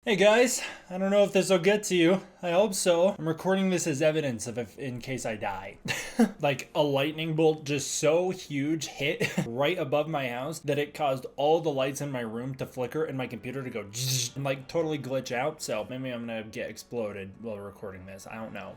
Hey guys, I don't know if this will get to you. I hope so. I'm recording this as evidence of if in case I die. Like a lightning bolt just so huge hit right above my house that it caused all the lights in my room to flicker and my computer to go and like totally glitch out. So maybe I'm gonna get exploded while recording this. I don't know.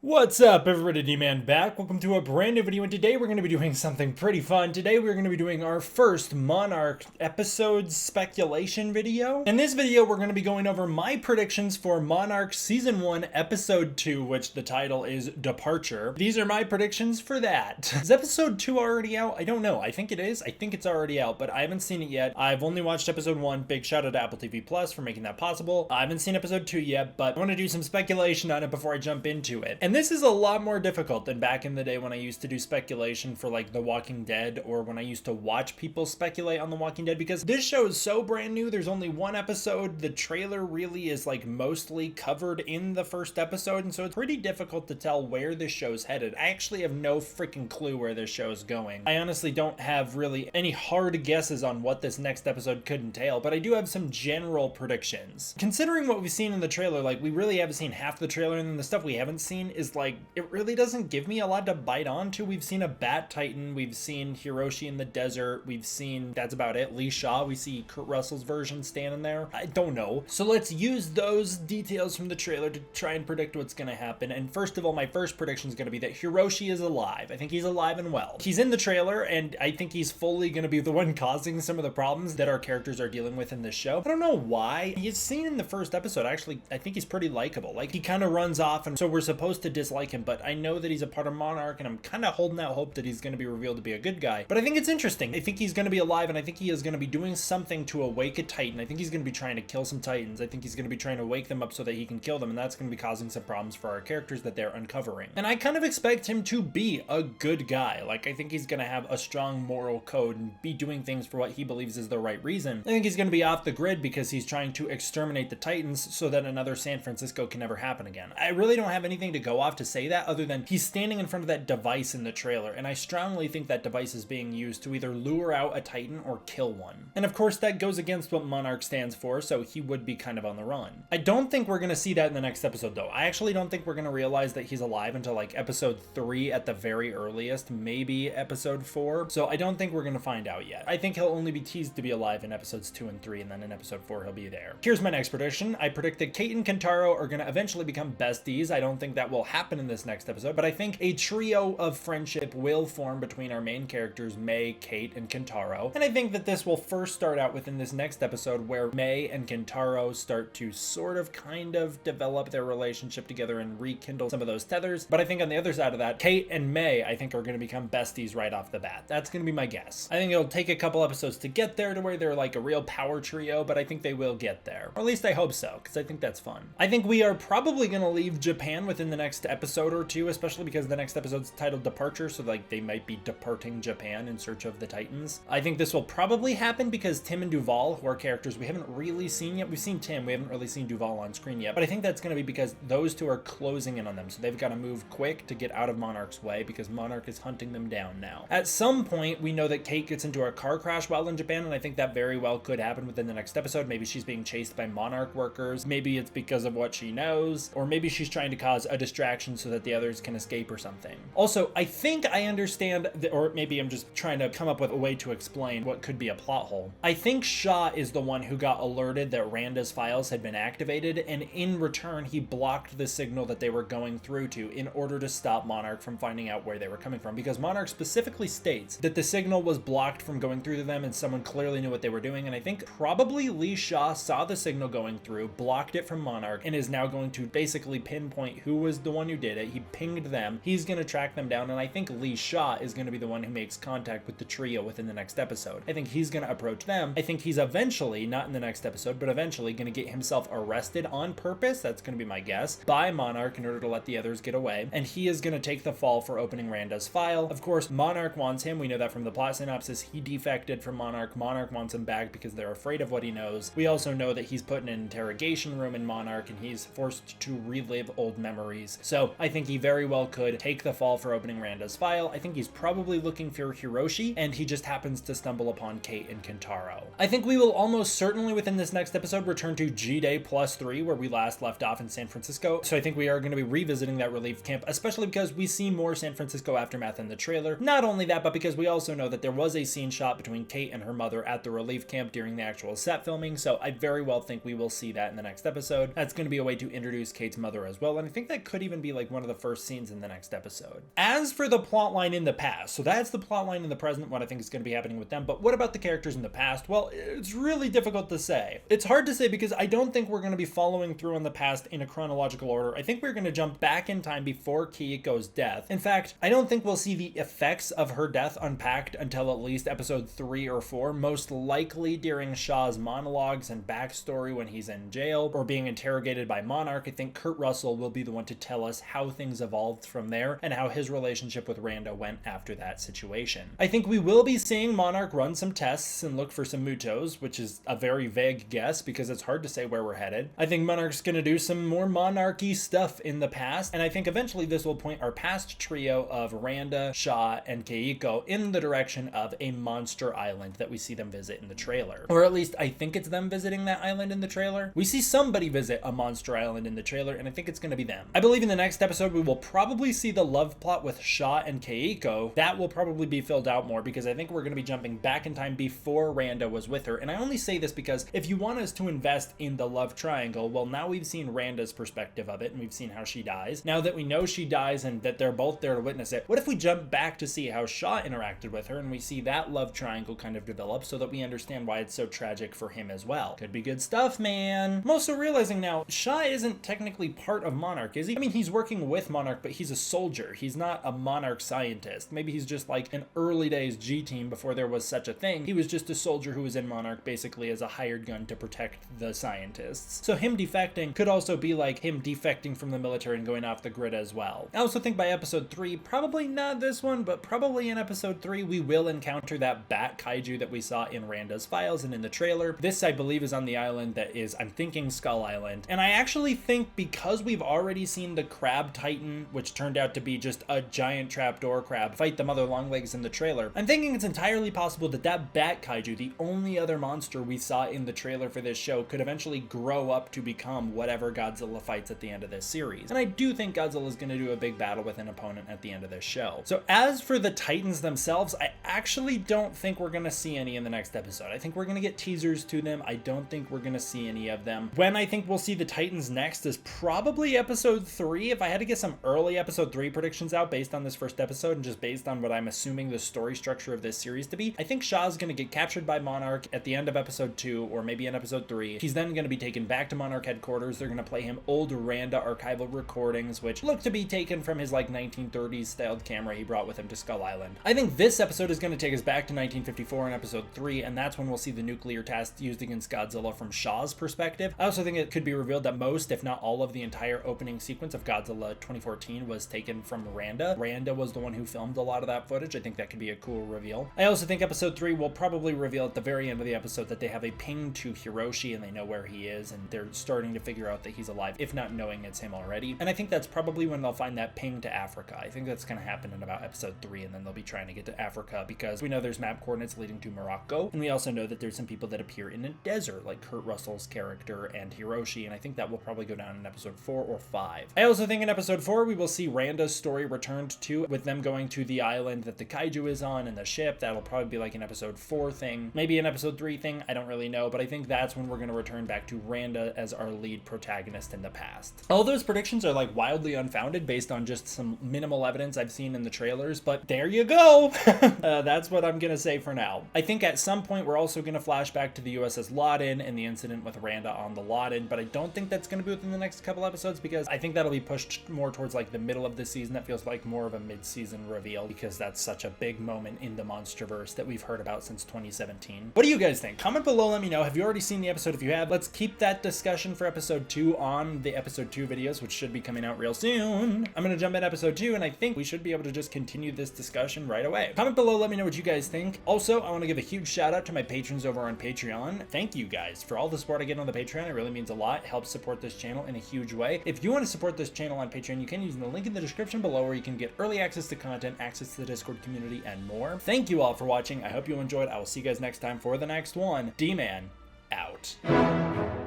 What's up everybody, D-Man back. Welcome to a brand new video, and today we're going to be doing something pretty fun. Today we're going to be doing our first Monarch episode speculation video. In this video we're going to be going over my predictions for Monarch Season 1 Episode 2, which the title is Departure. These are my predictions for that. Is Episode 2 already out? I don't know. I think it is. I think it's already out, but I haven't seen it yet. I've only watched Episode 1. Big shout out to Apple TV Plus for making that possible. I haven't seen Episode 2 yet, but I want to do some speculation on it before I jump into it. And this is a lot more difficult than back in the day when I used to do speculation for like The Walking Dead, or when I used to watch people speculate on The Walking Dead, because this show is so brand new. There's only one episode. The trailer really is like mostly covered in the first episode, and so it's pretty difficult to tell where this show's headed. I actually have no freaking clue where this show is going. I honestly don't have really any hard guesses on what this next episode could entail, but I do have some general predictions. Considering what we've seen in the trailer, like we really haven't seen half the trailer, and then the stuff we haven't seen is like, it really doesn't give me a lot to bite onto. We've seen a Bat Titan, we've seen Hiroshi in the desert, we've seen, that's about it, Lee Shaw, we see Kurt Russell's version standing there. I don't know. So let's use those details from the trailer to try and predict what's gonna happen. And first of all, my first prediction is gonna be that Hiroshi is alive. I think he's alive and well. He's in the trailer, and I think he's fully gonna be the one causing some of the problems that our characters are dealing with in this show. I don't know why. He's seen in the first episode, actually, I think he's pretty likable. Like, he kind of runs off, and so we're supposed to dislike him, but I know that he's a part of Monarch, and I'm kind of holding out hope that he's going to be revealed to be a good guy. But I think it's interesting. I think he's going to be alive, and I think he is going to be doing something to awake a Titan. I think he's going to be trying to kill some Titans. I think he's going to be trying to wake them up so that he can kill them, and that's going to be causing some problems for our characters that they're uncovering. And I kind of expect him to be a good guy. Like, I think he's going to have a strong moral code and be doing things for what he believes is the right reason. I think he's going to be off the grid because he's trying to exterminate the Titans so that another San Francisco can never happen again. I really don't have anything to go off to say that other than he's standing in front of that device in the trailer, and I strongly think that device is being used to either lure out a Titan or kill one. And of course that goes against what Monarch stands for, so he would be kind of on the run. I don't think we're gonna see that in the next episode though. I actually don't think we're gonna realize that he's alive until like episode 3 at the very earliest, maybe episode 4. So I don't think we're gonna find out yet. I think he'll only be teased to be alive in episodes 2 and 3, and then in episode 4 he'll be there. Here's my next prediction. I predict that Kate and Kentaro are gonna eventually become besties. I don't think that will happen in this next episode, but I think a trio of friendship will form between our main characters, May, Kate, and Kentaro. And I think that this will first start out within this next episode where May and Kentaro start to sort of kind of develop their relationship together and rekindle some of those tethers. But I think on the other side of that, Kate and May, I think, are going to become besties right off the bat. That's going to be my guess. I think it'll take a couple episodes to get there to where they're like a real power trio, but I think they will get there. Or at least I hope so, because I think that's fun. I think we are probably going to leave Japan within the next episode or two, especially because the next episode's titled Departure, so like they might be departing Japan in search of the Titans. I think this will probably happen because Tim and Duval, who are characters we haven't really seen yet, we've seen Tim, we haven't really seen Duval on screen yet, but I think that's going to be because those two are closing in on them, so they've got to move quick to get out of Monarch's way because Monarch is hunting them down now. At some point, we know that Kate gets into a car crash while in Japan, and I think that very well could happen within the next episode. Maybe she's being chased by Monarch workers, maybe it's because of what she knows, or maybe she's trying to cause a distraction so that the others can escape or something. Also, I think I understand, or maybe I'm just trying to come up with a way to explain what could be a plot hole. I think Shaw is the one who got alerted that Randa's files had been activated, and in return, he blocked the signal that they were going through to in order to stop Monarch from finding out where they were coming from, because Monarch specifically states that the signal was blocked from going through to them and someone clearly knew what they were doing, and I think probably Lee Shaw saw the signal going through, blocked it from Monarch, and is now going to basically pinpoint who was the one one who did it. He pinged them. He's going to track them down, and I think Lee Shaw is going to be the one who makes contact with the trio within the next episode. I think he's going to approach them. I think he's eventually, not in the next episode, but eventually going to get himself arrested on purpose, that's going to be my guess, by Monarch in order to let the others get away, and he is going to take the fall for opening Randa's file. Of course, Monarch wants him. We know that from the plot synopsis. He defected from Monarch. Monarch wants him back because they're afraid of what he knows. We also know that he's put in an interrogation room in Monarch, and he's forced to relive old memories. So I think he very well could take the fall for opening Randa's file. I think he's probably looking for Hiroshi, and he just happens to stumble upon Kate and Kentaro. I think we will almost certainly within this next episode return to G-Day +3, where we last left off in San Francisco. So I think we are going to be revisiting that relief camp, especially because we see more San Francisco aftermath in the trailer. Not only that, but because we also know that there was a scene shot between Kate and her mother at the relief camp during the actual set filming, so I very well think we will see that in the next episode. That's going to be a way to introduce Kate's mother as well, and I think that could even be like one of the first scenes in the next episode. As for the plotline in the past, so that's the plotline in the present, what I think is going to be happening with them, but what about the characters in the past? Well, it's really difficult to say. It's hard to say because I don't think we're going to be following through on the past in a chronological order. I think we're going to jump back in time before Kiyiko's death. In fact, I don't think we'll see the effects of her death unpacked until at least episode 3 or 4, most likely during Shaw's monologues and backstory when he's in jail or being interrogated by Monarch. I think Kurt Russell will be the one to tell us how things evolved from there and how his relationship with Randa went after that situation. I think we will be seeing Monarch run some tests and look for some Mutos, which is a very vague guess because it's hard to say where we're headed. I think Monarch's going to do some more monarchy stuff in the past, and I think eventually this will point our past trio of Randa, Shaw, and Keiko in the direction of a monster island that we see them visit in the trailer. Or at least I think it's them visiting that island in the trailer. We see somebody visit a monster island in the trailer, and I think it's going to be them. I believe in the next episode we will probably see the love plot with Shaw and Keiko. That will probably be filled out more because I think we're going to be jumping back in time before Randa was with her. And I only say this because if you want us to invest in the love triangle, well, now we've seen Randa's perspective of it and we've seen how she dies. Now that we know she dies and that they're both there to witness it, what if we jump back to see how Shaw interacted with her and we see that love triangle kind of develop so that we understand why it's so tragic for him as well? Could be good stuff, man. I'm also realizing now, Shaw isn't technically part of Monarch, is he? I mean, he's working with Monarch, but he's a soldier. He's not a Monarch scientist. Maybe he's just like an early days G-team before there was such a thing. He was just a soldier who was in Monarch basically as a hired gun to protect the scientists. So him defecting could also be like him defecting from the military and going off the grid as well. I also think by episode 3, probably not this one, but probably in episode 3, we will encounter that bat kaiju that we saw in Randa's files and in the trailer. This, I believe, is on the island that is, I'm thinking, Skull Island. And I actually think because we've already seen the crab titan, which turned out to be just a giant trapdoor crab, fight the mother longlegs in the trailer, I'm thinking it's entirely possible that that bat kaiju, the only other monster we saw in the trailer for this show, could eventually grow up to become whatever Godzilla fights at the end of this series. And I do think Godzilla is going to do a big battle with an opponent at the end of this show. So as for the Titans themselves, I actually don't think we're going to see any in the next episode. I think we're going to get teasers to them. I don't think we're going to see any of them. When I think we'll see the Titans next is probably episode 3. If I had to get some early episode 3 predictions out based on this first episode and just based on what I'm assuming the story structure of this series to be, I think Shaw's going to get captured by Monarch at the end of episode 2 or maybe in episode 3. He's then going to be taken back to Monarch headquarters. They're going to play him old Randa archival recordings, which look to be taken from his like 1930s styled camera he brought with him to Skull Island. I think this episode is going to take us back to 1954 in episode 3, and that's when we'll see the nuclear test used against Godzilla from Shaw's perspective. I also think it could be revealed that most, if not all, of the entire opening sequence of Godzilla 2014 was taken from Randa. Randa was the one who filmed a lot of that footage. I think that could be a cool reveal. I also think episode 3 will probably reveal at the very end of the episode that they have a ping to Hiroshi and they know where he is and they're starting to figure out that he's alive, if not knowing it's him already. And I think that's probably when they'll find that ping to Africa. I think that's going to happen in about episode 3, and then they'll be trying to get to Africa because we know there's map coordinates leading to Morocco, and we also know that there's some people that appear in a desert, like Kurt Russell's character and Hiroshi, and I think that will probably go down in episode 4 or 5. I also think in episode 4 we will see Randa's story returned to, with them going to the island that the kaiju is on and the ship. That'll probably be like an episode 4 thing, maybe an episode 3 thing, I don't really know, but I think that's when we're going to return back to Randa as our lead protagonist in the past. All those predictions are like wildly unfounded based on just some minimal evidence I've seen in the trailers, but there you go. That's what I'm gonna say for now. I think at some point we're also gonna flash back to the USS Loudon and the incident with Randa on the Loudon, but I don't think that's gonna be within the next couple episodes because I think that'll be pushed more towards like the middle of the season. That feels like more of a mid-season reveal because that's such a big moment in the MonsterVerse that we've heard about since 2017. What do you guys think? Comment below, let me know. Have you already seen the episode? If you have, let's keep that discussion for episode 2 on the episode 2 videos, which should be coming out real soon. I'm gonna jump in episode 2, and I think we should be able to just continue this discussion right away. Comment below, let me know what you guys think. Also, I want to give a huge shout out to my patrons over on Patreon. Thank you guys for all the support I get on the Patreon. It really means a lot. It helps support this channel in a huge way. If you want to support this channel on Patreon, you can use the link in the description below where you can get early access to content, access to the Discord community, and more. Thank you all for watching. I hope you enjoyed. I will see you guys next time for the next one. D-Man out.